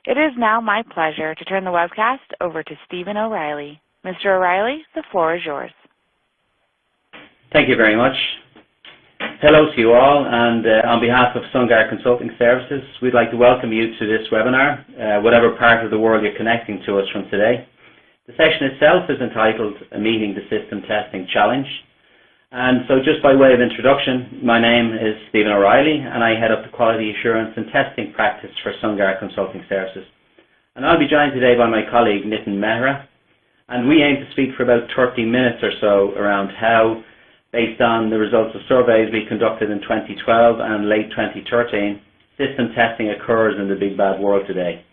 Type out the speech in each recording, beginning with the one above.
It is now my pleasure to turn the webcast over to Stephen O'Reilly. Mr. O'Reilly, the floor is yours. Thank you very much. Hello to you all, and on behalf of SunGard Consulting Services, we'd like to welcome you to this webinar, whatever part of the world you're connecting to us from today. The session itself is entitled Meeting the System Testing Challenge. And so just by way of introduction, my name is Stephen O'Reilly, and I head up the Quality Assurance and Testing Practice for SunGard Consulting Services. And I'll be joined today by my colleague, Nitin Mehra, and we aim to speak for about 30 minutes or so around how, based on the results of surveys we conducted in 2012 and late 2013, system testing occurs in the big bad world today.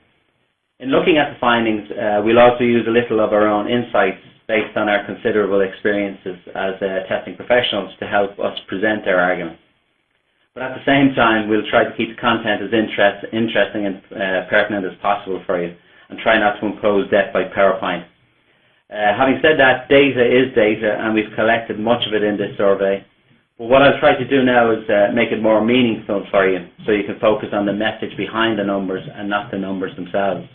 In looking at the findings, we'll also use a little of our own insights based on our considerable experiences as testing professionals to help us present our argument. But at the same time, we'll try to keep the content as interesting and pertinent as possible for you, and try not to impose death by PowerPoint. Having said that, data is data, and we've collected much of it in this survey. But what I'll try to do now is make it more meaningful for you, so you can focus on the message behind the numbers and not the numbers themselves.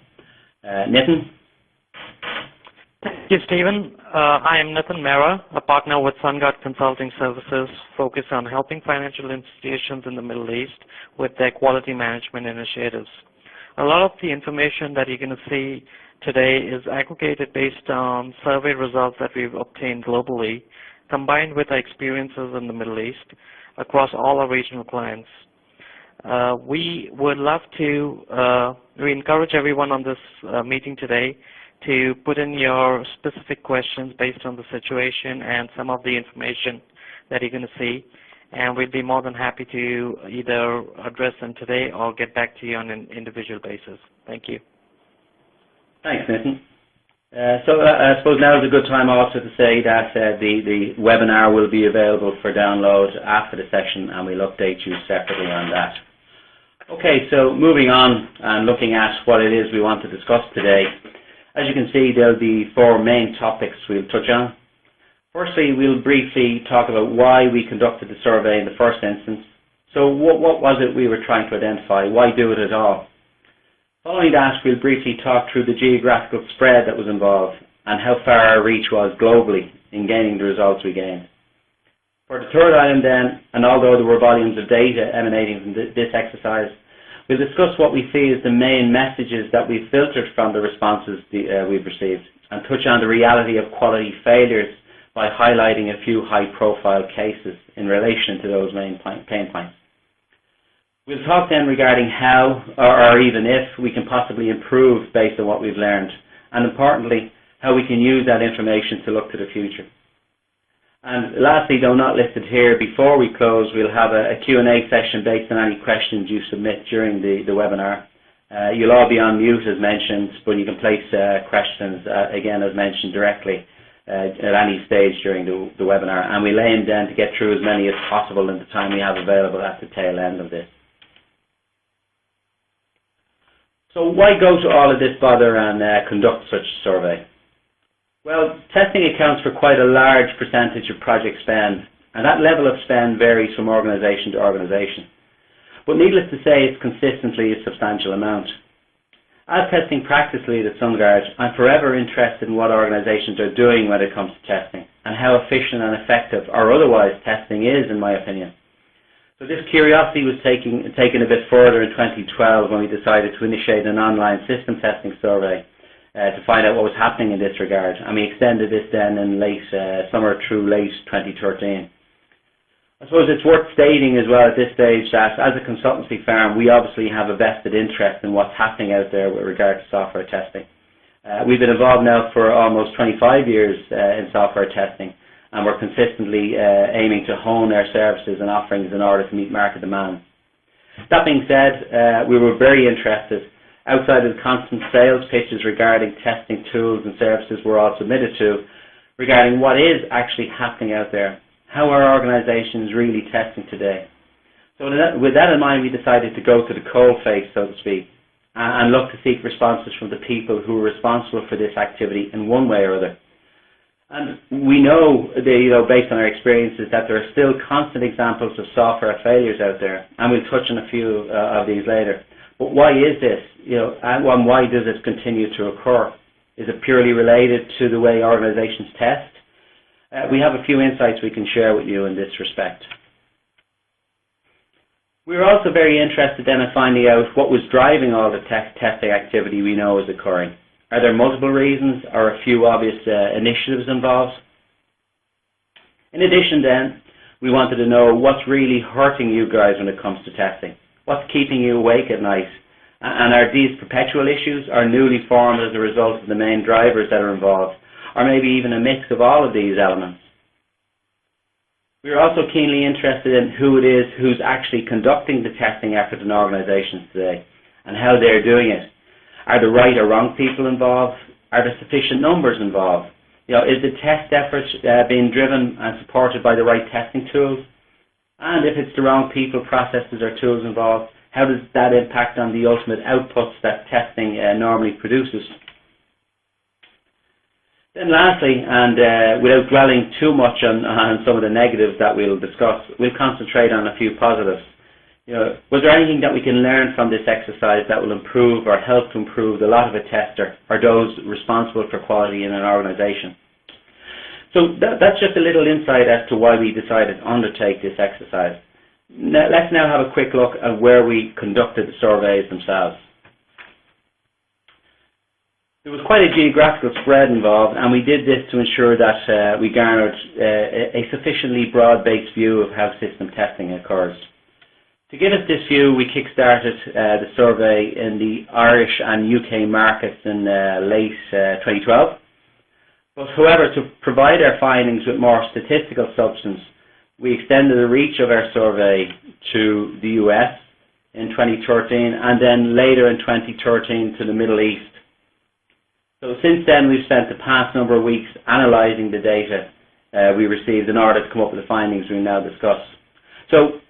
Nitin? Thank you, Stephen. I am Nitin Mehra, a partner with SunGard Consulting Services, focused on helping financial institutions in the Middle East with their quality management initiatives. A lot of the information that you're going to see today is aggregated based on survey results that we've obtained globally, combined with our experiences in the Middle East across all our regional clients. We would love to, we encourage everyone on this meeting today to put in your specific questions based on the situation and some of the information that you're going to see, and we'd be more than happy to either address them today or get back to you on an individual basis. Thank you. Thanks, Nitin. So I suppose now is a good time also to say that the webinar will be available for download after the session, and we'll update you separately on that. Okay, so moving on and looking at what it is we want to discuss today. As you can see, there'll be four main topics we'll touch on. Firstly, we'll briefly talk about why we conducted the survey in the first instance. So what was it we were trying to identify? Why do it at all? Following that, we'll briefly talk through the geographical spread that was involved and how far our reach was globally in gaining the results we gained. For the third item then, and although there were volumes of data emanating from this exercise, we'll discuss what we see as the main messages that we've filtered from the responses we've received, and touch on the reality of quality failures by highlighting a few high-profile cases in relation to those main pain points. We'll talk then regarding how, or even if, we can possibly improve based on what we've learned, and importantly, how we can use that information to look to the future. And lastly, though not listed here, before we close, we'll have a Q&A session based on any questions you submit during the webinar. You'll all be on mute as mentioned, but you can place questions, again as mentioned, directly at any stage during the webinar, and we'll aim then to get through as many as possible in the time we have available at the tail end of this. So why go to all of this bother and conduct such a survey? Well, testing accounts for quite a large percentage of project spend, and that level of spend varies from organisation to organisation. But needless to say, it's consistently a substantial amount. As testing practice lead at SunGard, I'm forever interested in what organisations are doing when it comes to testing, and how efficient and effective or otherwise testing is, in my opinion. So this curiosity was taken a bit further in 2012 when we decided to initiate an online system testing survey to find out what was happening in this regard, and we extended this then in late summer through late 2013. I suppose it's worth stating as well at this stage that as a consultancy firm, we obviously have a vested interest in what's happening out there with regard to software testing. We've been involved now for almost 25 years in software testing, and we're consistently aiming to hone our services and offerings in order to meet market demand. That being said, we were very interested, outside of the constant sales pitches regarding testing tools and services we're all submitted to, regarding what is actually happening out there. How are organizations really testing today? So with that in mind, we decided to go to the coal face, so to speak, and look to seek responses from the people who are responsible for this activity in one way or other. And we know, based on our experiences, that there are still constant examples of software failures out there, and we'll touch on a few of these later. But why is this? And why does it continue to occur? Is it purely related to the way organizations test? We have a few insights we can share with you in this respect. We're also very interested then in finding out what was driving all the testing activity we know is occurring. Are there multiple reasons or a few obvious initiatives involved? In addition then, we wanted to know what's really hurting you guys when it comes to testing. What's keeping you awake at night? And are these perpetual issues or newly formed as a result of the main drivers that are involved? Or maybe even a mix of all of these elements? We're also keenly interested in who it is who's actually conducting the testing effort in organizations today and how they're doing it. Are the right or wrong people involved? Are there sufficient numbers involved? Is the test effort being driven and supported by the right testing tools? And if it's the wrong people, processes or tools involved, how does that impact on the ultimate outputs that testing normally produces? Then lastly, and without dwelling too much on some of the negatives that we'll discuss, we'll concentrate on a few positives. Was there anything that we can learn from this exercise that will improve or help to improve the lot of a tester or those responsible for quality in an organization? So that's just a little insight as to why we decided to undertake this exercise. Now, let's now have a quick look at where we conducted the surveys themselves. There was quite a geographical spread involved, and we did this to ensure that we garnered a sufficiently broad-based view of how system testing occurs. To give us this view, we kick-started the survey in the Irish and UK markets in late 2012. But however, to provide our findings with more statistical substance, we extended the reach of our survey to the US in 2013 and then later in 2013 to the Middle East. So since then, we've spent the past number of weeks analysing the data we received in order to come up with the findings we now discuss. So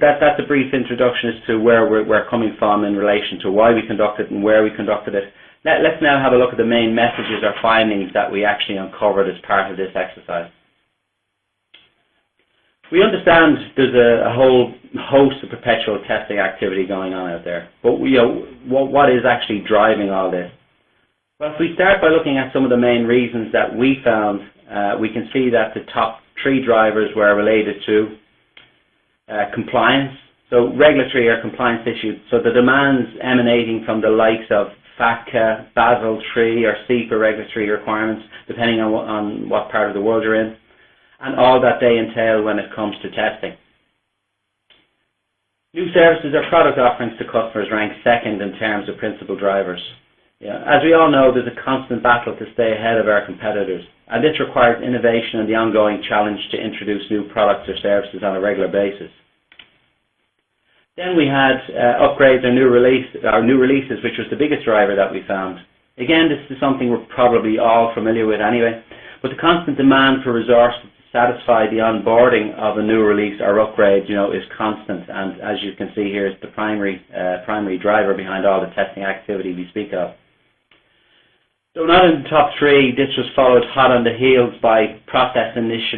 that's a brief introduction as to where we're coming from in relation to why we conducted and where we conducted it. Let's now have a look at the main messages or findings that we actually uncovered as part of this exercise. We understand there's a whole host of perpetual testing activity going on out there, but what is actually driving all this? Well, if we start by looking at some of the main reasons that we found, we can see that the top three drivers were related to compliance, so regulatory or compliance issues, so the demands emanating from the likes of FATCA, Basel III or CEPA regulatory requirements, depending on what part of the world you're in, and all that they entail when it comes to testing. New services or product offerings to customers rank second in terms of principal drivers. As we all know, there's a constant battle to stay ahead of our competitors, and this requires innovation and the ongoing challenge to introduce new products or services on a regular basis. Then we had upgrades or new releases, which was the biggest driver that we found. Again, this is something we're probably all familiar with anyway, but the constant demand for resources to satisfy the onboarding of a new release or upgrade, is constant, and as you can see here, it's the primary driver behind all the testing activity we speak of. So not in the top three, this was followed hot on the heels by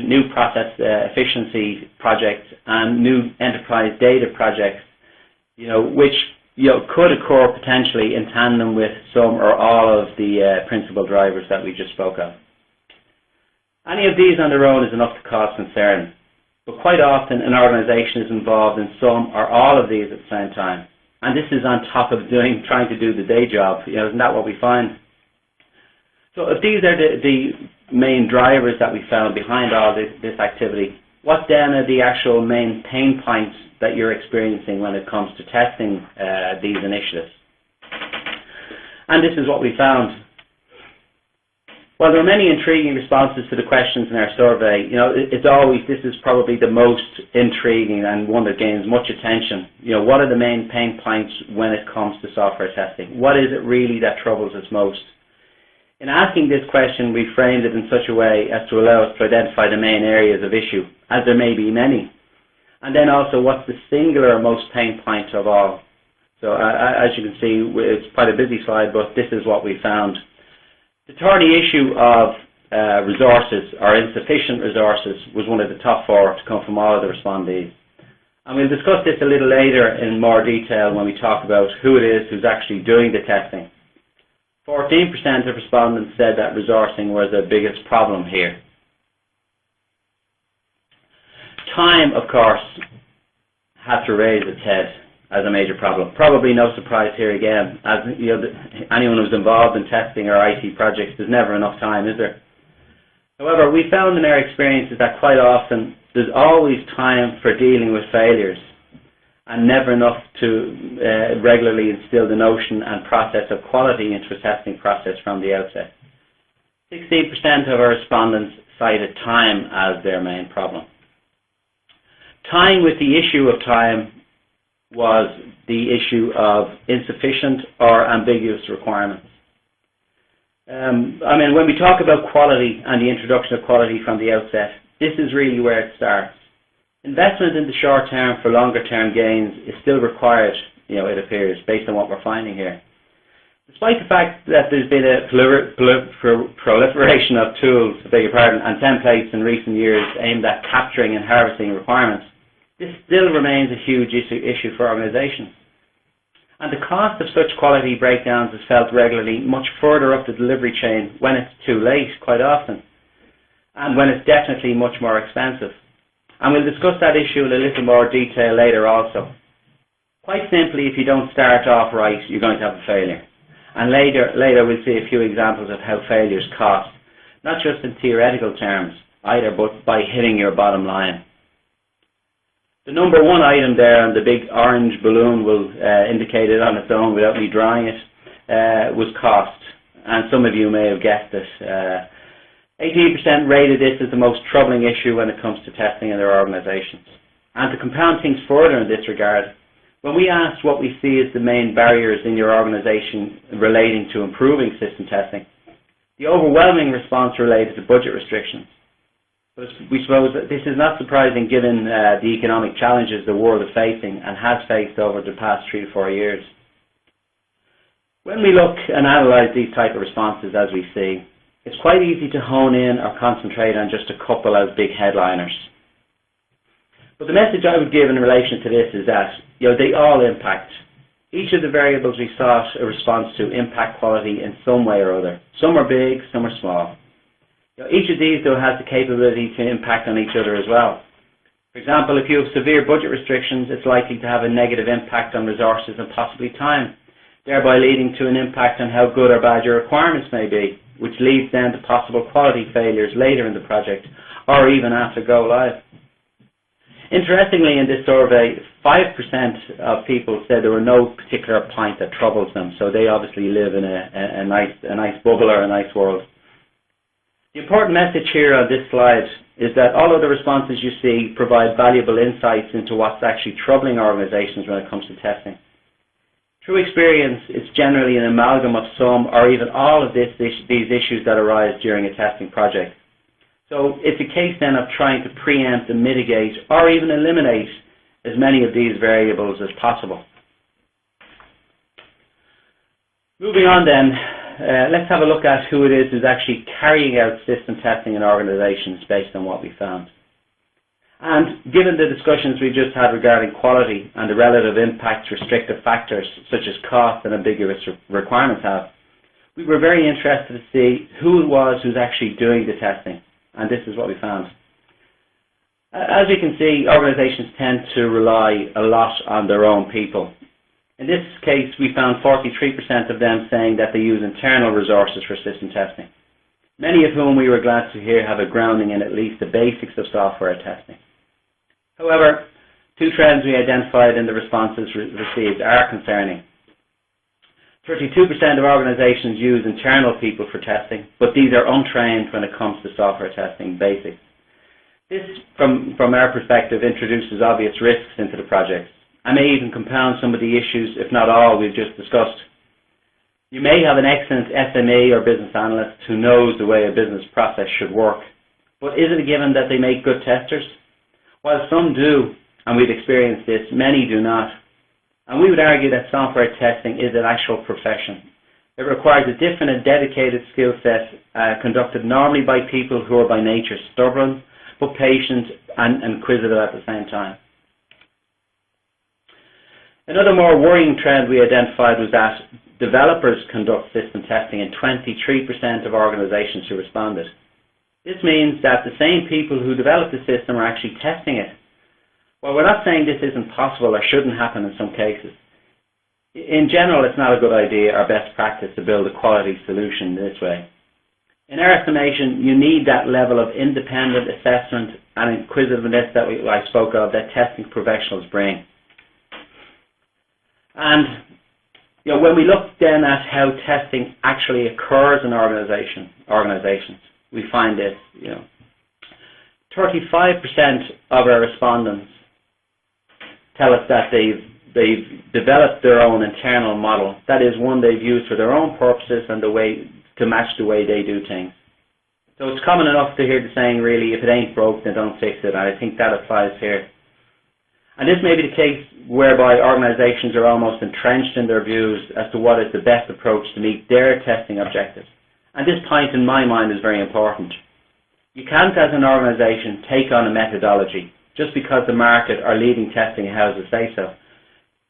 new process efficiency projects and new enterprise data projects, which could occur potentially in tandem with some or all of the principal drivers that we just spoke of. Any of these on their own is enough to cause concern, but quite often an organization is involved in some or all of these at the same time, and this is on top of trying to do the day job. Isn't that what we find? So if these are the main drivers that we found behind all this activity, what then are the actual main pain points that you're experiencing when it comes to testing these initiatives? And this is what we found. Well, there are many intriguing responses to the questions in our survey. This is probably the most intriguing and one that gains much attention. What are the main pain points when it comes to software testing? What is it really that troubles us most? In asking this question, we framed it in such a way as to allow us to identify the main areas of issue, as there may be many. And then also, what's the singular most pain point of all? So as you can see, it's quite a busy slide, but this is what we found. The thorny issue of resources or insufficient resources was one of the top four to come from all of the respondees. And we'll discuss this a little later in more detail when we talk about who it is who's actually doing the testing. 14% of respondents said that resourcing was their biggest problem here. Time, of course, had to raise its head as a major problem. Probably no surprise here again, as anyone who's involved in testing or IT projects, there's never enough time, is there? However, we found in our experiences that quite often there's always time for dealing with failures and never enough to regularly instill the notion and process of quality into a testing process from the outset. 16% of our respondents cited time as their main problem. Tying with the issue of time was the issue of insufficient or ambiguous requirements. When we talk about quality and the introduction of quality from the outset, this is really where it starts. Investment in the short term for longer term gains is still required, it appears, based on what we're finding here. Despite the fact that there's been a proliferation of tools, and templates in recent years aimed at capturing and harvesting requirements, this still remains a huge issue for organizations. And the cost of such quality breakdowns is felt regularly much further up the delivery chain when it's too late, quite often, and when it's definitely much more expensive. And we'll discuss that issue in a little more detail later also. Quite simply, if you don't start off right, you're going to have a failure. And later we'll see a few examples of how failures cost, not just in theoretical terms either, but by hitting your bottom line. The number one item there on the big orange balloon will indicate it on its own without me drawing it, was cost. And some of you may have guessed it. 18% rated this as the most troubling issue when it comes to testing in their organizations. And to compound things further in this regard, when we asked what we see as the main barriers in your organization relating to improving system testing, the overwhelming response related to budget restrictions. But we suppose that this is not surprising given the economic challenges the world is facing and has faced over the past 3 to 4 years. When we look and analyse these type of responses as we see, it's quite easy to hone in or concentrate on just a couple as big headliners. But the message I would give in relation to this is that they all impact. Each of the variables we sought a response to impact quality in some way or other. Some are big, some are small. Each of these, though, has the capability to impact on each other as well. For example, if you have severe budget restrictions, it's likely to have a negative impact on resources and possibly time, thereby leading to an impact on how good or bad your requirements may be, which leads then to possible quality failures later in the project or even after go live. Interestingly, in this survey, 5% of people said there were no particular point that troubles them, so they obviously live in a nice bubble or a nice world. The important message here on this slide is that all of the responses you see provide valuable insights into what's actually troubling organizations when it comes to testing. Through experience, it's generally an amalgam of some or even all of these issues that arise during a testing project. So it's a case then of trying to preempt and mitigate or even eliminate as many of these variables as possible. Moving on then, let's have a look at who it is who's actually carrying out system testing in organizations based on what we found. And given the discussions we just had regarding quality and the relative impact restrictive factors such as cost and ambiguous requirements have, we were very interested to see who it was who's actually doing the testing. And this is what we found. As you can see, organizations tend to rely a lot on their own people. In this case, we found 43% of them saying that they use internal resources for system testing, many of whom we were glad to hear have a grounding in at least the basics of software testing. However, 2 trends we identified in the responses received are concerning. 32% of organizations use internal people for testing, but these are untrained when it comes to software testing basics. This, from our perspective, introduces obvious risks into the projects and may even compound some of the issues, if not all, we've just discussed. You may have an excellent SME or business analyst who knows the way a business process should work, but is it a given that they make good testers? While some do, and we've experienced this, many do not. And we would argue that software testing is an actual profession. It requires a different and dedicated skill set conducted normally by people who are by nature stubborn, but patient and inquisitive at the same time. Another more worrying trend we identified was that developers conduct system testing in 23% of organizations who responded. This means that the same people who develop the system are actually testing it. Well, we're not saying this isn't possible or shouldn't happen in some cases. In general, it's not a good idea or best practice to build a quality solution this way. In our estimation, you need that level of independent assessment and inquisitiveness that I spoke of that testing professionals bring. And when we look then at how testing actually occurs in organizations, we find this, 35% of our respondents tell us that they've developed their own internal model. That is one they've used for their own purposes and the way to match the way they do things. So it's common enough to hear the saying, really, if it ain't broke, then don't fix it. And I think that applies here. And this may be the case whereby organizations are almost entrenched in their views as to what is the best approach to meet their testing objectives. And this point, in my mind, is very important. You can't, as an organization, take on a methodology just because the market or leading testing houses say so.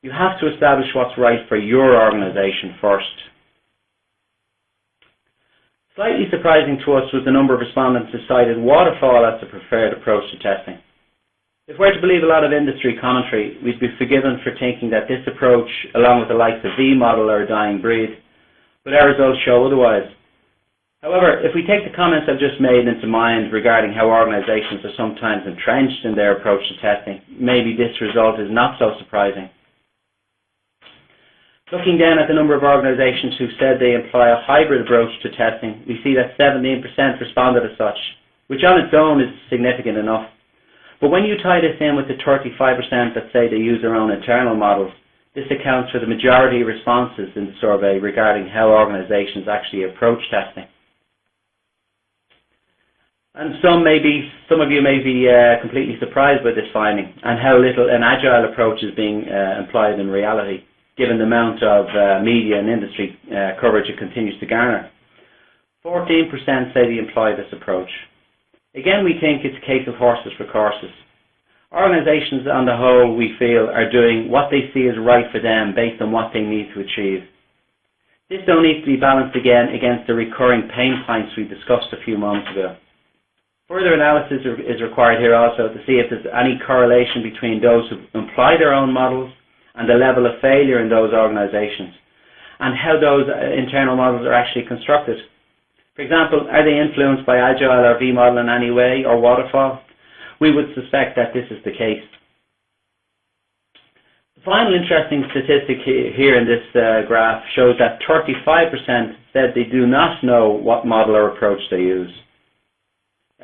You have to establish what's right for your organization first. Slightly surprising to us was the number of respondents who cited waterfall as the preferred approach to testing. If we're to believe a lot of industry commentary, we'd be forgiven for thinking that this approach, along with the likes of V-model, are a dying breed, but our results show otherwise. However, if we take the comments I've just made into mind regarding how organizations are sometimes entrenched in their approach to testing, maybe this result is not so surprising. Looking then at the number of organizations who said they employ a hybrid approach to testing, we see that 17% responded as such, which on its own is significant enough. But when you tie this in with the 35% that say they use their own internal models, this accounts for the majority of responses in the survey regarding how organizations actually approach testing. And some of you may be completely surprised by this finding and how little an agile approach is being employed in reality, given the amount of media and industry coverage it continues to garner. 14% say they employ this approach. Again, we think it's a case of horses for courses. Organizations on the whole, we feel, are doing what they see as right for them based on what they need to achieve. This though needs to be balanced again against the recurring pain points we discussed a few moments ago. Further analysis is required here also to see if there's any correlation between those who employ their own models and the level of failure in those organizations, and how those internal models are actually constructed. For example, are they influenced by Agile or V-model in any way, or waterfall? We would suspect that this is the case. The final interesting statistic here in this graph shows that 35% said they do not know what model or approach they use.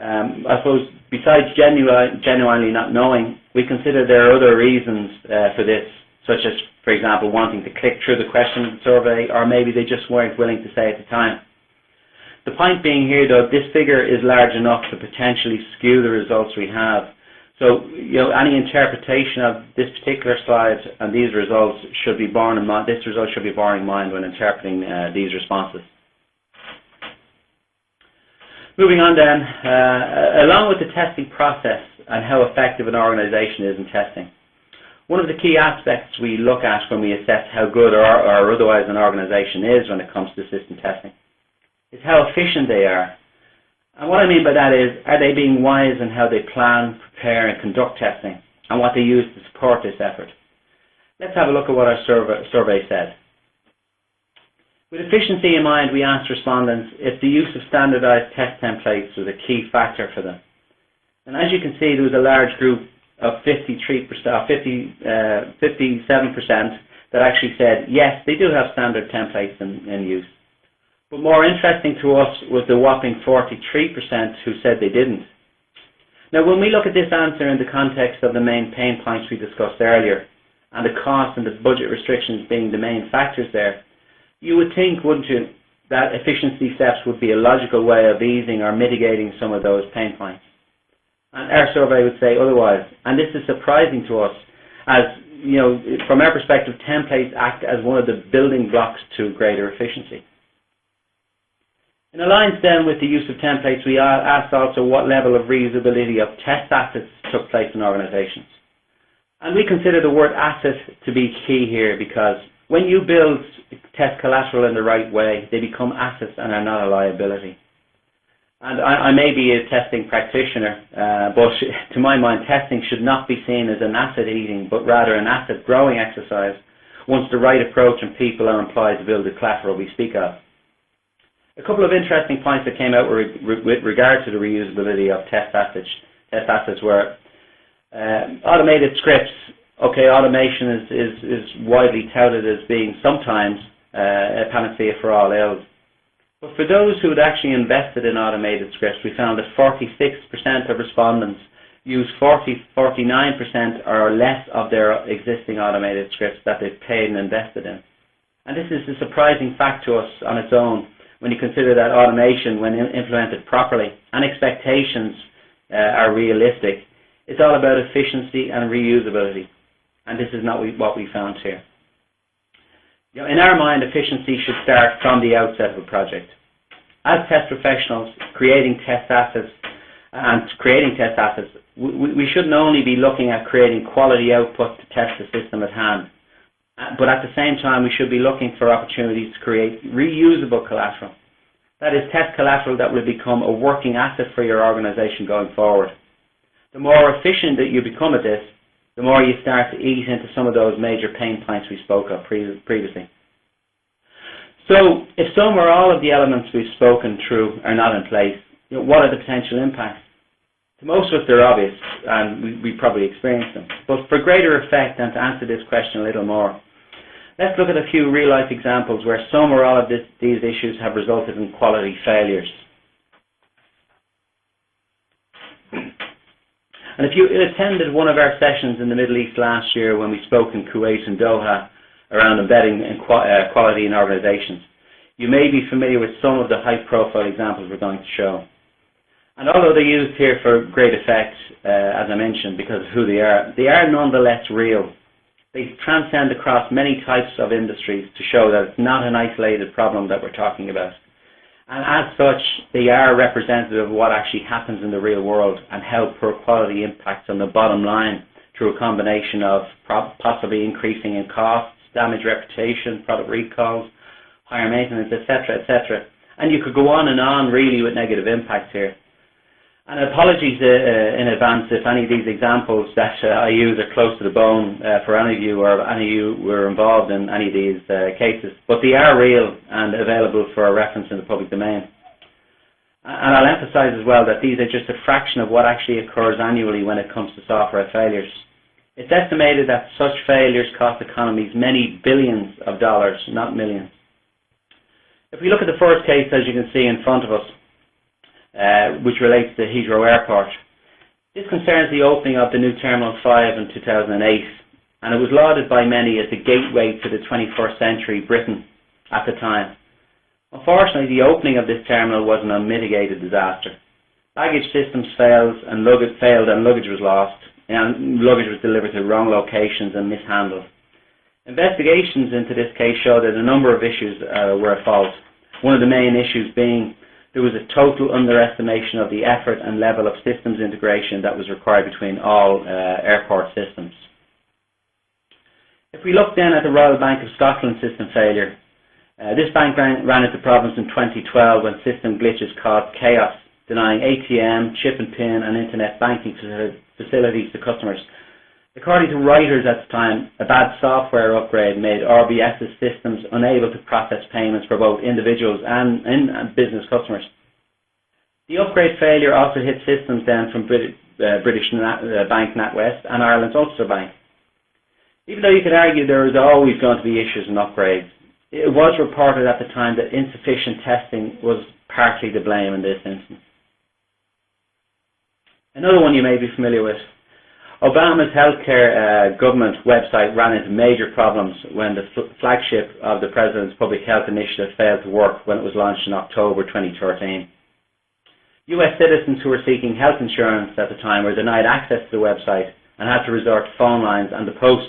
I suppose besides genuinely not knowing, we consider there are other reasons for this, such as, for example, wanting to click through the question survey, or maybe they just weren't willing to say at the time. The point being here, though, this figure is large enough to potentially skew the results we have. So, any interpretation of this particular slide and these results should be borne in mind. This result should be borne in mind when interpreting these responses. Moving on then, along with the testing process and how effective an organization is in testing, one of the key aspects we look at when we assess how good or otherwise an organization is when it comes to system testing is how efficient they are. And what I mean by that is, are they being wise in how they plan, prepare, and conduct testing, and what they use to support this effort? Let's have a look at what our survey said. With efficiency in mind, we asked respondents if the use of standardized test templates was a key factor for them. And as you can see, there was a large group of 57% that actually said, yes, they do have standard templates in use. But more interesting to us was the whopping 43% who said they didn't. Now, when we look at this answer in the context of the main pain points we discussed earlier, and the cost and the budget restrictions being the main factors there, you would think, wouldn't you, that efficiency steps would be a logical way of easing or mitigating some of those pain points. And our survey would say otherwise. And this is surprising to us, as, from our perspective, templates act as one of the building blocks to greater efficiency. In alliance then with the use of templates, we asked also what level of reusability of test assets took place in organizations. And we consider the word asset to be key here, because when you build test collateral in the right way, they become assets and are not a liability. And I may be a testing practitioner, but to my mind, testing should not be seen as an asset eating, but rather an asset growing exercise once the right approach and people are employed to build the collateral we speak of. A couple of interesting points that came out with regard to the reusability of test assets were automated scripts. Okay, automation is widely touted as being sometimes a panacea for all ills. But for those who had actually invested in automated scripts, we found that 46% of respondents use 49% or less of their existing automated scripts that they've paid and invested in. And this is a surprising fact to us on its own when you consider that automation, when implemented properly and expectations are realistic, it's all about efficiency and reusability. And this is not what we found here. You know, in our mind, efficiency should start from the outset of a project. As test professionals, creating test assets, we shouldn't only be looking at creating quality output to test the system at hand, but at the same time, we should be looking for opportunities to create reusable collateral. That is, test collateral that will become a working asset for your organization going forward. The more efficient that you become at this, the more you start to ease into some of those major pain points we spoke of previously. So, if some or all of the elements we've spoken through are not in place, you know, what are the potential impacts? To most of us, they're obvious, and we probably experience them. But for greater effect, and to answer this question a little more, let's look at a few real-life examples where some or all of these issues have resulted in quality failures. And if you attended one of our sessions in the Middle East last year when we spoke in Kuwait and Doha around embedding quality in organizations, you may be familiar with some of the high-profile examples we're going to show. And although they're used here for great effect, as I mentioned, because of who they are nonetheless real. They transcend across many types of industries to show that it's not an isolated problem that we're talking about. And as such, they are representative of what actually happens in the real world and how poor quality impacts on the bottom line through a combination of possibly increasing in costs, damaged reputation, product recalls, higher maintenance, etc., etc. And you could go on and on really with negative impacts here. And apologies in advance if any of these examples that I use are close to the bone for any of you, or any of you were involved in any of these cases. But they are real and available for reference in the public domain. And I'll emphasize as well that these are just a fraction of what actually occurs annually when it comes to software failures. It's estimated that such failures cost economies many billions of dollars, not millions. If we look at the first case, as you can see in front of us, which relates to Heathrow Airport. This concerns the opening of the new Terminal 5 in 2008, and it was lauded by many as the gateway to the 21st century Britain at the time. Unfortunately, the opening of this terminal was an unmitigated disaster. Baggage systems failed and luggage was lost, and luggage was delivered to wrong locations and mishandled. Investigations into this case showed that a number of issues were at fault. One of the main issues being there was a total underestimation of the effort and level of systems integration that was required between all airport systems. If we look then at the Royal Bank of Scotland system failure, this bank ran into problems in 2012 when system glitches caused chaos, denying ATM, chip and PIN and internet banking facilities to customers. According to Reuters at the time, a bad software upgrade made RBS's systems unable to process payments for both individuals and business customers. The upgrade failure also hit systems then from British Bank NatWest and Ireland's Ulster Bank. Even though you could argue there is always going to be issues and upgrades, it was reported at the time that insufficient testing was partly to blame in this instance. Another one you may be familiar with. Obama's healthcare government website ran into major problems when the flagship of the President's Public Health Initiative failed to work when it was launched in October 2013. US citizens who were seeking health insurance at the time were denied access to the website and had to resort to phone lines and the post.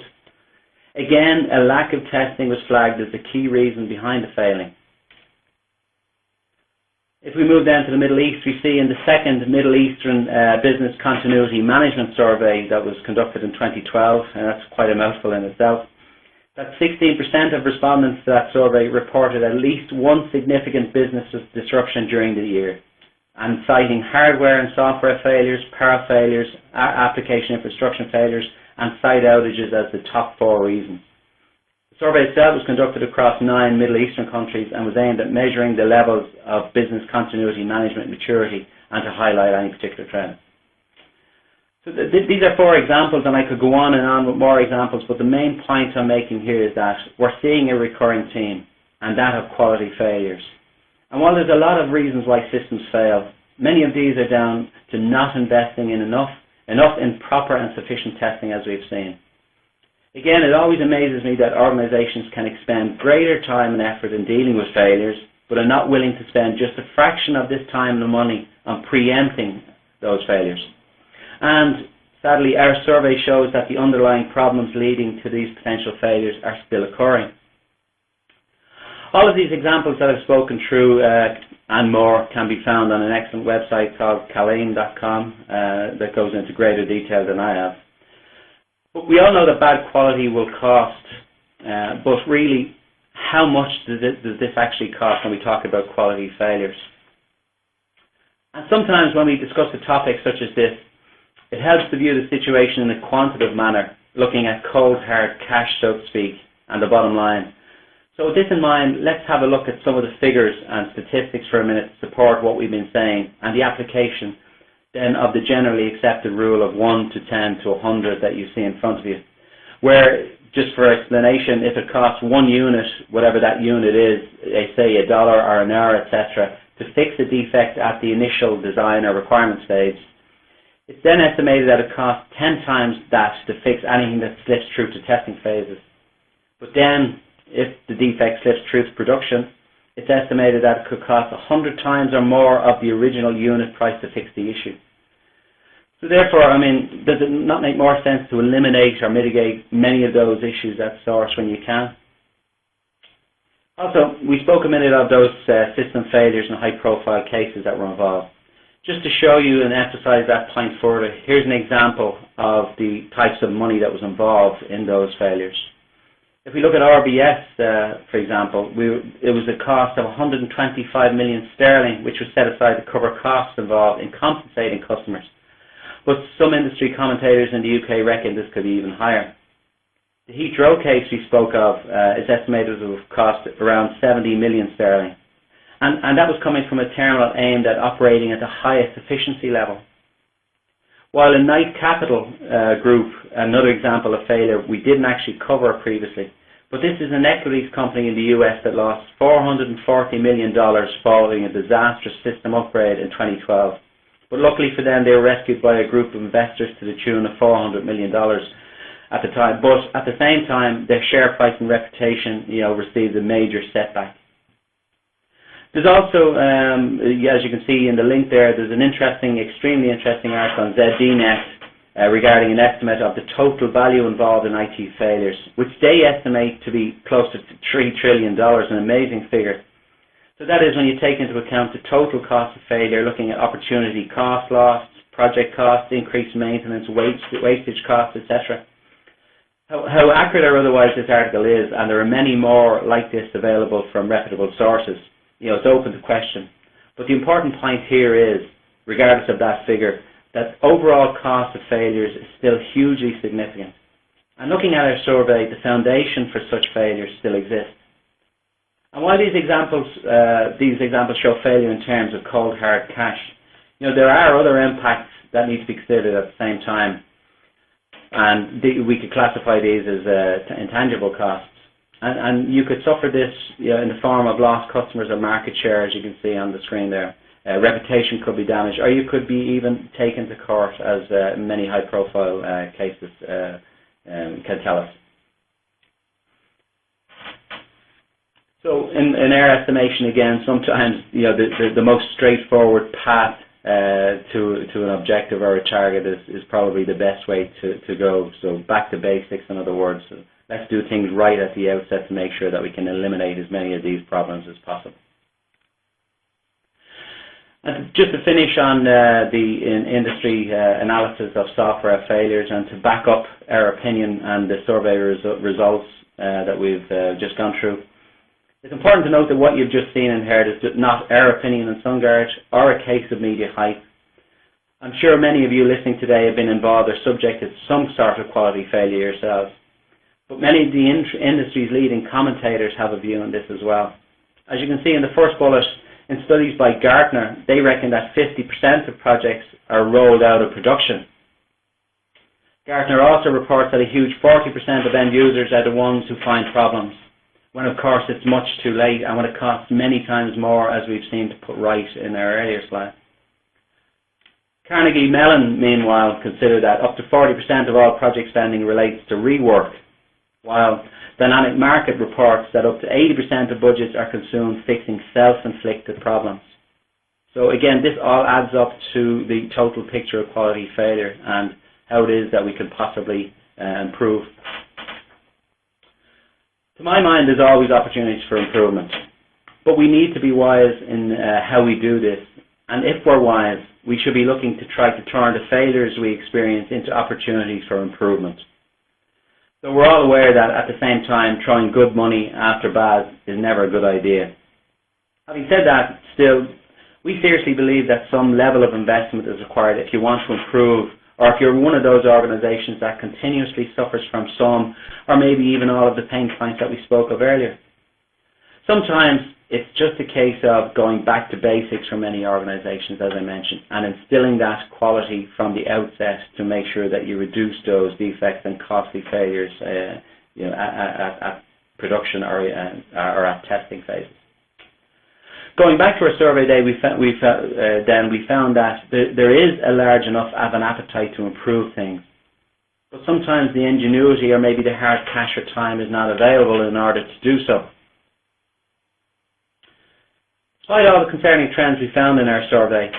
Again, a lack of testing was flagged as the key reason behind the failing. If we move down to the Middle East, we see in the second Middle Eastern Business Continuity Management Survey that was conducted in 2012, and that's quite a mouthful in itself, that 16% of respondents to that survey reported at least one significant business disruption during the year, and citing hardware and software failures, power failures, application infrastructure failures, and site outages as the top 4 reasons. The survey itself was conducted across 9 Middle Eastern countries and was aimed at measuring the levels of business continuity management maturity and to highlight any particular trends. So these are 4 examples, and I could go on and on with more examples, but the main point I'm making here is that we're seeing a recurring theme, and that of quality failures. And while there's a lot of reasons why systems fail, many of these are down to not investing in enough in proper and sufficient testing, as we've seen. Again, it always amazes me that organizations can expend greater time and effort in dealing with failures, but are not willing to spend just a fraction of this time and money on preempting those failures. And sadly, our survey shows that the underlying problems leading to these potential failures are still occurring. All of these examples that I've spoken through and more can be found on an excellent website called Calain.com that goes into greater detail than I have. But we all know that bad quality will cost, but really, how much does this actually cost when we talk about quality failures? And sometimes when we discuss a topic such as this, it helps to view the situation in a quantitative manner, looking at cold hard cash, so to speak, and the bottom line. So with this in mind, let's have a look at some of the figures and statistics for a minute to support what we've been saying, and the application then of the generally accepted rule of 1 to 10 to 100 that you see in front of you, where, just for explanation, if it costs 1 unit, whatever that unit is, say $1 or an hour, etc., to fix a defect at the initial design or requirement stage, it's then estimated that it costs 10 times that to fix anything that slips through to testing phases. But then, if the defect slips through to production, it's estimated that it could cost 100 times or more of the original unit price to fix the issue. So therefore, I mean, does it not make more sense to eliminate or mitigate many of those issues at source when you can? Also, we spoke a minute of those system failures and high-profile cases that were involved. Just to show you and emphasize that point further, here's an example of the types of money that was involved in those failures. If we look at RBS, for example, it was a cost of 125 million sterling, which was set aside to cover costs involved in compensating customers. But some industry commentators in the UK reckon this could be even higher. The Heathrow case we spoke of is estimated to have cost around 70 million sterling. And that was coming from a terminal aimed at operating at the highest efficiency level. While in Knight Capital Group, another example of failure we didn't actually cover previously, but this is an equities company in the US that lost $440 million following a disastrous system upgrade in 2012. But luckily for them, they were rescued by a group of investors to the tune of $400 million at the time. But at the same time, their share price and reputation, received a major setback. There's also, as you can see in the link there, there's an extremely interesting article on ZDNet regarding an estimate of the total value involved in IT failures, which they estimate to be close to $3 trillion, an amazing figure. So that is when you take into account the total cost of failure, looking at opportunity cost loss, project costs, increased maintenance, wastage costs, etc. How accurate or otherwise this article is, and there are many more like this available from reputable sources, it's open to question. But the important point here is, regardless of that figure, that overall cost of failures is still hugely significant. And looking at our survey, the foundation for such failures still exists. And while these examples show failure in terms of cold hard cash, there are other impacts that need to be considered at the same time. And we could classify these as intangible costs. And you could suffer this in the form of lost customers or market share, as you can see on the screen there. Reputation could be damaged, or you could be even taken to court, as many high-profile cases can tell us. So in our estimation, again, sometimes the most straightforward path to an objective or a target is probably the best way to go. So back to basics, in other words. Let's do things right at the outset to make sure that we can eliminate as many of these problems as possible. And just to finish on the industry analysis of software failures, and to back up our opinion and the survey results that we've just gone through, it's important to note that what you've just seen and heard is not our opinion in SunGard or a case of media hype. I'm sure many of you listening today have been involved or subjected to some sort of quality failure yourselves, but many of the industry's leading commentators have a view on this as well. As you can see in the first bullet, in studies by Gartner, they reckon that 50% of projects are rolled out of production. Gartner also reports that a huge 40% of end users are the ones who find problems, when of course it's much too late and when it costs many times more, as we've seen, to put right in our earlier slide. Carnegie Mellon, meanwhile, consider that up to 40% of all project spending relates to rework, while Dynamic Market reports that up to 80% of budgets are consumed fixing self-inflicted problems. So again, this all adds up to the total picture of quality failure and how it is that we can possibly improve. To my mind, there's always opportunities for improvement, but we need to be wise in how we do this. And if we're wise, we should be looking to try to turn the failures we experience into opportunities for improvement. So we're all aware that at the same time, throwing good money after bad is never a good idea. Having said that, still, we seriously believe that some level of investment is required if you want to improve, or if you're one of those organizations that continuously suffers from some, or maybe even all of the pain points that we spoke of earlier. Sometimes it's just a case of going back to basics for many organizations, as I mentioned, and instilling that quality from the outset to make sure that you reduce those defects and costly failures at production or at testing phases. Going back to our survey day, we found that there is a large enough of an appetite to improve things, but sometimes the ingenuity or maybe the hard cash or time is not available in order to do so. Despite all the concerning trends we found in our survey,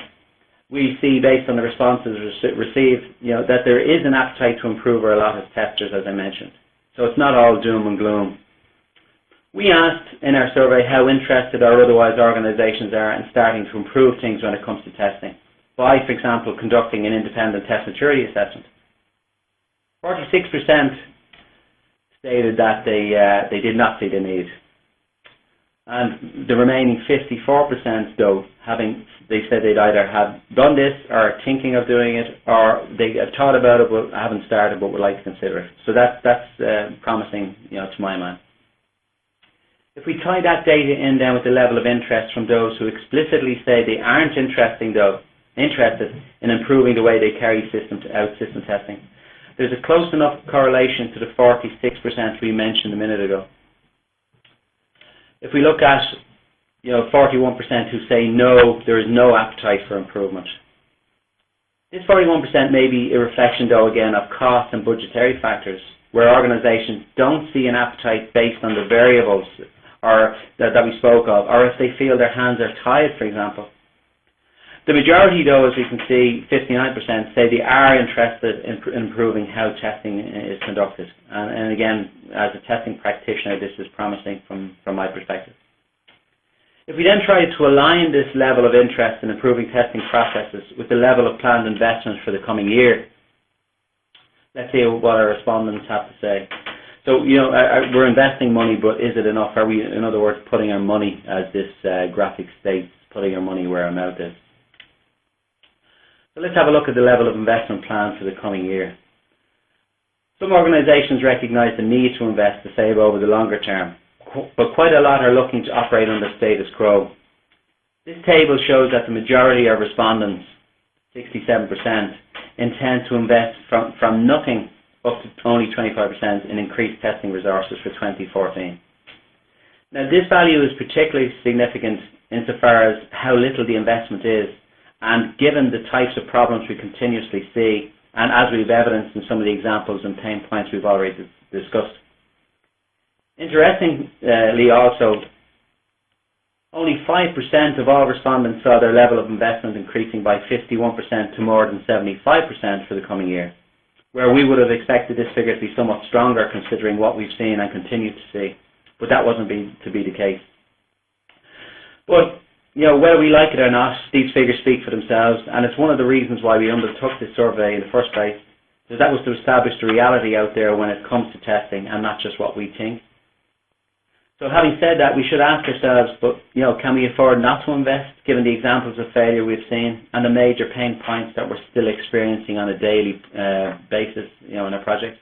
we see, based on the responses received, that there is an appetite to improve our lot as testers, as I mentioned. So it's not all doom and gloom. We asked in our survey how interested or otherwise organizations are in starting to improve things when it comes to testing, by, for example, conducting an independent test maturity assessment. 46% stated that they did not see the need. And the remaining 54%, though, they said they'd either have done this or are thinking of doing it, or they have thought about it but haven't started but would like to consider it. So that's promising, to my mind. If we tie that data in then with the level of interest from those who explicitly say they aren't interested in improving the way they carry system testing, there's a close enough correlation to the 46% we mentioned a minute ago. If we look at 41% who say no, there is no appetite for improvement. This 41% may be a reflection, though, again, of cost and budgetary factors, where organizations don't see an appetite based on the variables or that we spoke of, or if they feel their hands are tied, for example. The majority, though, as we can see, 59%, say they are interested in improving how testing is conducted. And again, as a testing practitioner, this is promising from my perspective. If we then try to align this level of interest in improving testing processes with the level of planned investment for the coming year, let's see what our respondents have to say. So, we're investing money, but is it enough? Are we, in other words, putting our money, as this graphic states, putting our money where our mouth is? So let's have a look at the level of investment plan for the coming year. Some organizations recognize the need to invest to save over the longer term, but quite a lot are looking to operate under status quo. This table shows that the majority of respondents, 67%, intend to invest from nothing up to only 25% in increased testing resources for 2014. Now, this value is particularly significant insofar as how little the investment is, and given the types of problems we continuously see, and as we've evidenced in some of the examples and pain points we've already discussed. Interestingly also, only 5% of all respondents saw their level of investment increasing by 51% to more than 75% for the coming year, where we would have expected this figure to be somewhat stronger considering what we've seen and continue to see, but that wasn't to be the case. But whether we like it or not, these figures speak for themselves, and it's one of the reasons why we undertook this survey in the first place, because that was to establish the reality out there when it comes to testing and not just what we think. So having said that, we should ask ourselves, but can we afford not to invest, given the examples of failure we've seen and the major pain points that we're still experiencing on a daily basis, in our projects?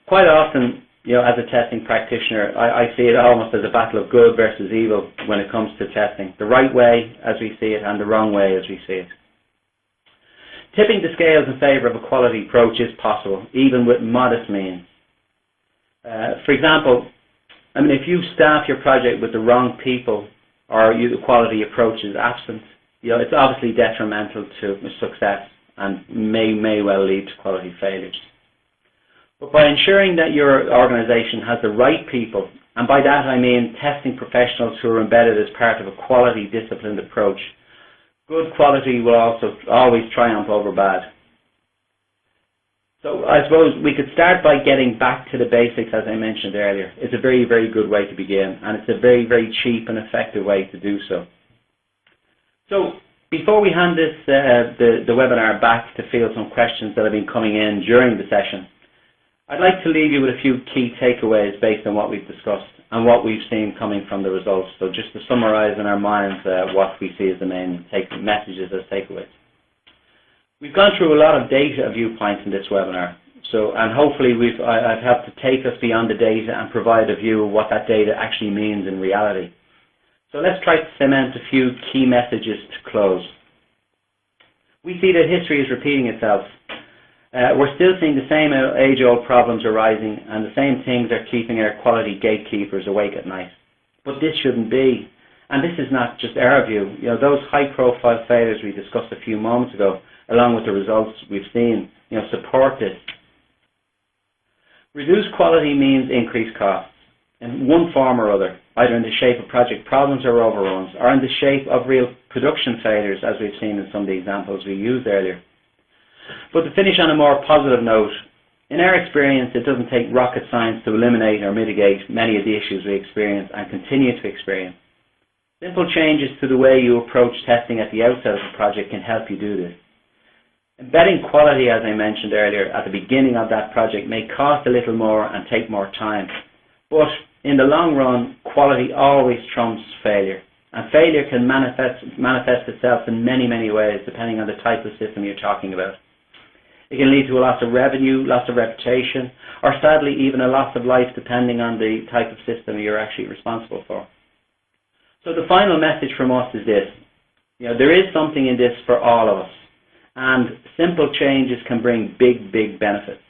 Quite often, as a testing practitioner, I see it almost as a battle of good versus evil when it comes to testing. The right way as we see it and the wrong way as we see it. Tipping the scales in favour of a quality approach is possible, even with modest means. For example, if you staff your project with the wrong people or the quality approach is absent, it's obviously detrimental to success and may well lead to quality failures. But by ensuring that your organisation has the right people, and by that I mean testing professionals who are embedded as part of a quality disciplined approach, good quality will also always triumph over bad. So I suppose we could start by getting back to the basics, as I mentioned earlier. It's a very, very good way to begin, and it's a very, very cheap and effective way to do so. So before we hand this the webinar back to field some questions that have been coming in during the session, I'd like to leave you with a few key takeaways based on what we've discussed and what we've seen coming from the results. So just to summarise in our minds what we see as the main messages as takeaways. We've gone through a lot of data viewpoints in this webinar, and hopefully I've helped to take us beyond the data and provide a view of what that data actually means in reality. So let's try to cement a few key messages to close. We see that history is repeating itself. We're still seeing the same age-old problems arising, and the same things are keeping our quality gatekeepers awake at night. But this shouldn't be, and this is not just our view. Those high-profile failures we discussed a few moments ago, along with the results we've seen, support this. Reduced quality means increased costs in one form or other, either in the shape of project problems or overruns, or in the shape of real production failures, as we've seen in some of the examples we used earlier. But to finish on a more positive note, in our experience, it doesn't take rocket science to eliminate or mitigate many of the issues we experience and continue to experience. Simple changes to the way you approach testing at the outset of a project can help you do this. Embedding quality, as I mentioned earlier, at the beginning of that project may cost a little more and take more time. But in the long run, quality always trumps failure. And failure can manifest itself in many, many ways, depending on the type of system you're talking about. It can lead to a loss of revenue, loss of reputation, or sadly even a loss of life, depending on the type of system you're actually responsible for. So the final message from us is this. There is something in this for all of us. And simple changes can bring big, big benefits.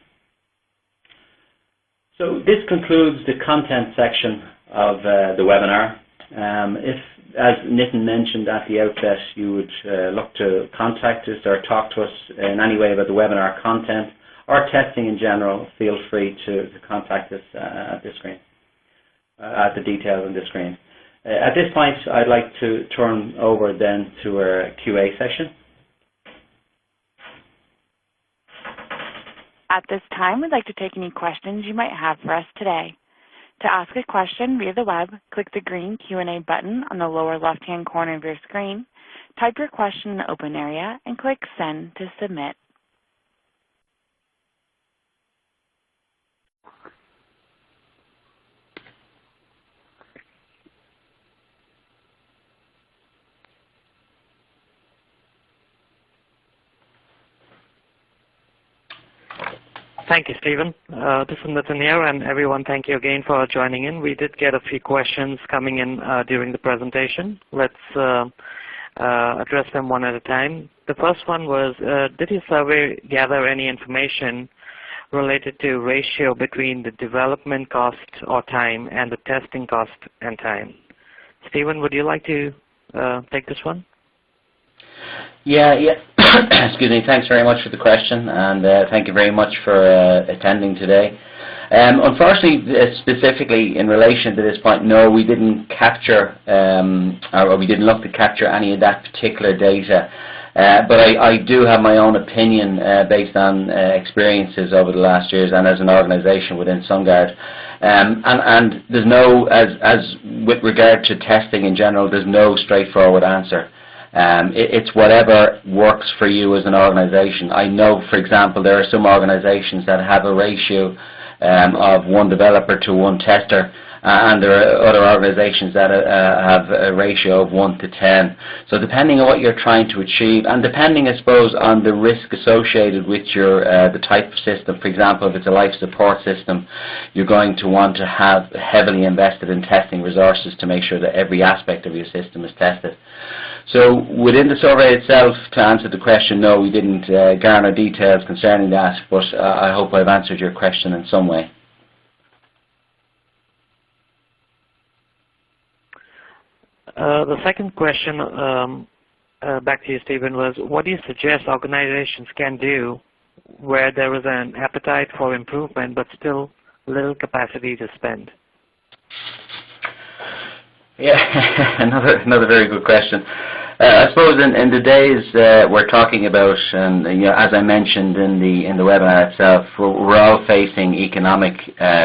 So this concludes the content section of the webinar. If, as Nitin mentioned at the outset, you would look to contact us or talk to us in any way about the webinar content or testing in general, feel free to contact us at this screen, at the details on this screen. At this point, I'd like to turn over then to our QA session. At this time, we'd like to take any questions you might have for us today. To ask a question via the web, click the green Q&A button on the lower left-hand corner of your screen, type your question in the open area, and click Send to submit. Thank you, Stephen. This is Nitin here, and everyone, thank you again for joining in. We did get a few questions coming in during the presentation. Let's address them one at a time. The first one was, did your survey gather any information related to ratio between the development cost or time and the testing cost and time? Stephen, would you like to take this one? Yeah. Excuse me. Thanks very much for the question, and thank you very much for attending today. Unfortunately, specifically in relation to this point, no, we didn't capture, or we didn't look to capture any of that particular data. But I do have my own opinion based on experiences over the last years and as an organisation within SunGard. And there's no, as with regard to testing in general, there's no straightforward answer. It's whatever works for you as an organization. I know, for example, there are some organizations that have a ratio of 1 developer to 1 tester, and there are other organizations that have a ratio of 1 to 10. So depending on what you're trying to achieve, and depending, I suppose, on the risk associated with your the type of system. For example, if it's a life support system, you're going to want to have heavily invested in testing resources to make sure that every aspect of your system is tested. So within the survey itself, to answer the question, no, we didn't garner details concerning that, but I hope I've answered your question in some way. The second question, back to you, Stephen, was what do you suggest organizations can do where there is an appetite for improvement but still little capacity to spend? Yeah, another very good question. I suppose in the days we're talking about, and as I mentioned in the webinar itself, we're all facing economic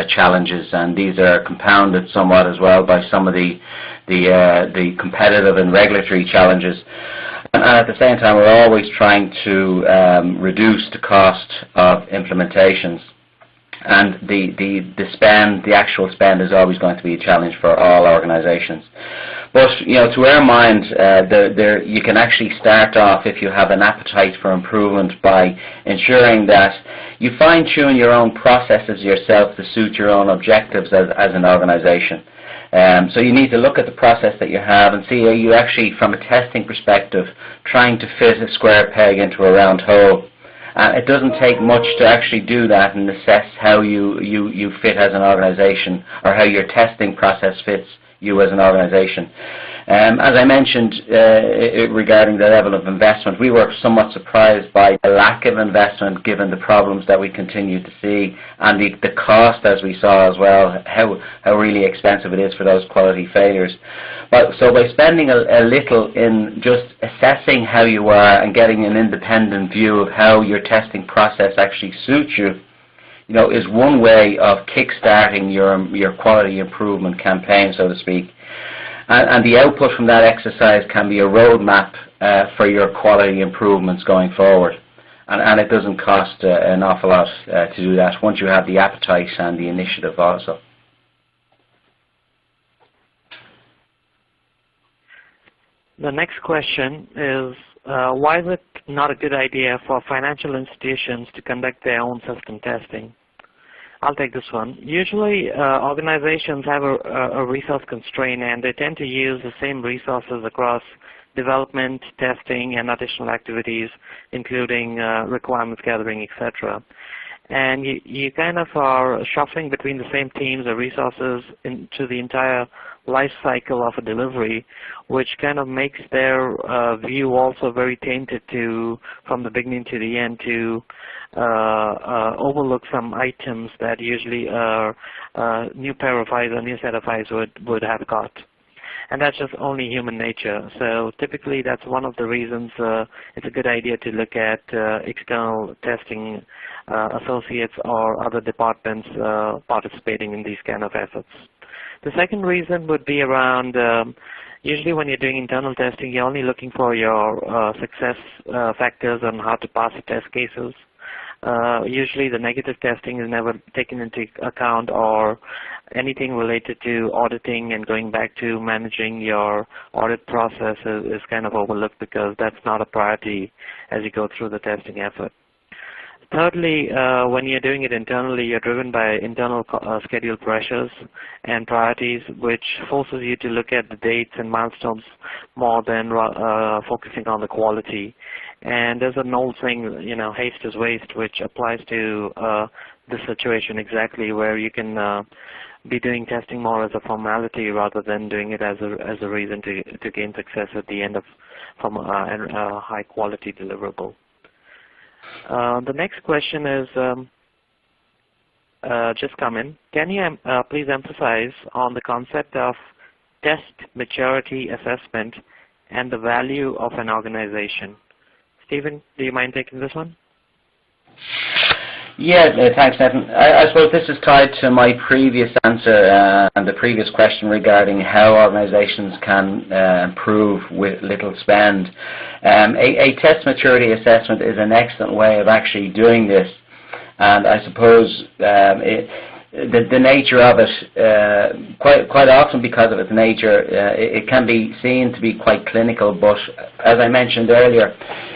challenges, and these are compounded somewhat as well by some of the competitive and regulatory challenges. And at the same time, we're always trying to reduce the cost of implementations. And the actual spend is always going to be a challenge for all organizations. But to our mind, you can actually start off, if you have an appetite for improvement, by ensuring that you fine-tune your own processes yourself to suit your own objectives as an organization. So you need to look at the process that you have and see, are you actually, from a testing perspective, trying to fit a square peg into a round hole. It doesn't take much to actually do that and assess how you fit as an organization, or how your testing process fits you as an organization. As I mentioned regarding the level of investment, we were somewhat surprised by the lack of investment given the problems that we continue to see, and the cost, as we saw as well, how really expensive it is for those quality failures. So by spending a little in just assessing how you are and getting an independent view of how your testing process actually suits you, is one way of kick-starting your quality improvement campaign, so to speak. And the output from that exercise can be a roadmap for your quality improvements going forward. And it doesn't cost an awful lot to do that once you have the appetite and the initiative also. The next question is, why is it not a good idea for financial institutions to conduct their own system testing? I'll take this one. Usually organizations have a resource constraint, and they tend to use the same resources across development, testing, and additional activities, including requirements gathering, etc. And you kind of are shuffling between the same teams or resources into the entire life cycle of a delivery, which kind of makes their view also very tainted to, from the beginning to the end, to overlook some items that usually a new pair of eyes or new set of eyes would have got. And that's just only human nature. So typically that's one of the reasons it's a good idea to look at external testing associates or other departments participating in these kind of efforts. The second reason would be around, usually when you're doing internal testing, you're only looking for your success factors on how to pass the test cases. Usually the negative testing is never taken into account, or anything related to auditing and going back to managing your audit process is kind of overlooked because that's not a priority as you go through the testing effort. Thirdly, when you're doing it internally, you're driven by internal schedule pressures and priorities, which forces you to look at the dates and milestones more than focusing on the quality. And there's an old saying, haste is waste, which applies to this situation exactly, where you can be doing testing more as a formality rather than doing it as a reason to gain success at the end from a high quality deliverable. The next question is just come in. Can you please emphasize on the concept of test maturity assessment and the value of an organization? Stephen, do you mind taking this one? Yeah, thanks, Nathan. I suppose this is tied to my previous answer and the previous question regarding how organizations can improve with little spend. A test maturity assessment is an excellent way of actually doing this, and I suppose the nature of it, quite often because of its nature, it can be seen to be quite clinical, but as I mentioned earlier,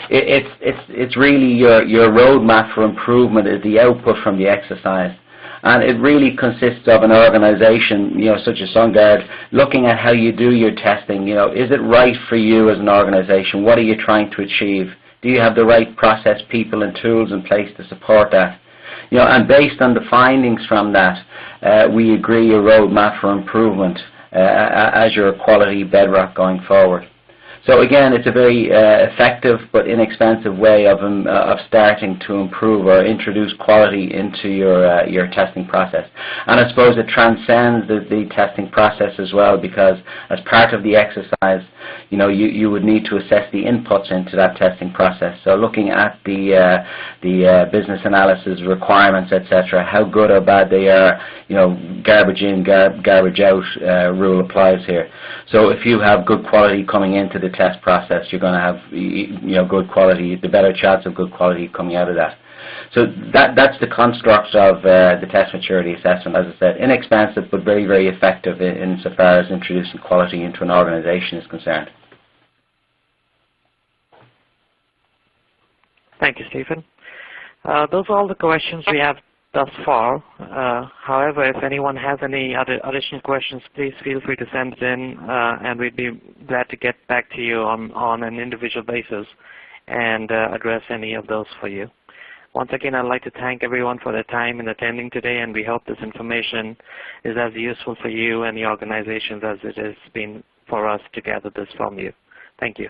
it's really your roadmap for improvement is the output from the exercise. And it really consists of an organization, such as SunGard, looking at how you do your testing. Is it right for you as an organization? What are you trying to achieve? Do you have the right process, people and tools in place to support that? And based on the findings from that, we agree a roadmap for improvement as your quality bedrock going forward. So again, it's a very effective but inexpensive way of starting to improve or introduce quality into your testing process. And I suppose it transcends the testing process as well, because as part of the exercise, you would need to assess the inputs into that testing process. So looking at the business analysis requirements, etc., how good or bad they are, garbage in, garbage out rule applies here. So if you have good quality coming into the test process, you're going to have good quality, the better chance of good quality coming out of that. So that's the construct of the test maturity assessment. As I said, inexpensive but very, very effective insofar as introducing quality into an organization is concerned. Thank you, Stephen. Those are all the questions we have thus far. However, if anyone has any other additional questions, please feel free to send it in, and we'd be glad to get back to you on an individual basis and address any of those for you. Once again, I'd like to thank everyone for their time in attending today, and we hope this information is as useful for you and the organizations as it has been for us to gather this from you. Thank you.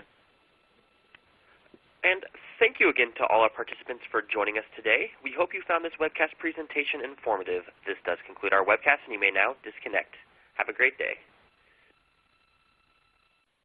And thank you again to all our participants for joining us today. We hope you found this webcast presentation informative. This does conclude our webcast, and you may now disconnect. Have a great day.